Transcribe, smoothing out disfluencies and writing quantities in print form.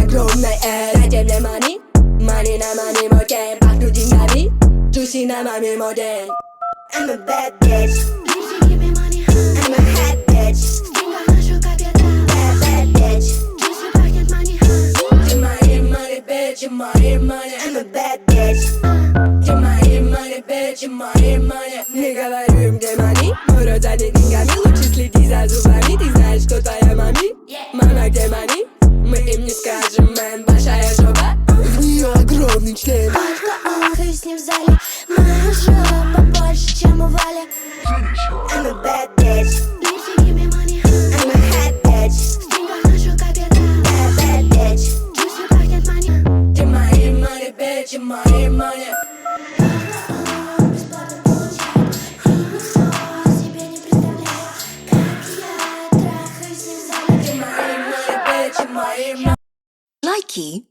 огромной дайте мне money, money на money мой game. Пахну деньгами, juicy на маме мой день. I'm a bad bitch, Липси, give me money, I'm a hot bitch. в деньгах ношу как я там. Bad, bad bitch. Juicy пахнет money, Give my money, bitch, give my money. I'm a bad bitch. Give my money, bitch, give my money. Не говорю им, где money. Мой рот занят деньгами, лучше следи за зубами. Ты знаешь, кто твоя мами? Мама, где money? Мы им не скажем, мэн, большая жопа. В нее огромный член. только он, и с ним в зале. Моя жопа побольше, чем у Вали. I'm a bad bitch. Липси, give me money, I'm a hot bitch. в деньгах ношу как я там. Bad, bad bitch. Juicy пахнет money. Give my money, bitch, give my money. Бесплатно получаю, никто себе не представляет, как я трахаюсь с ним в зале. Give my money, bitch, give my money. Likey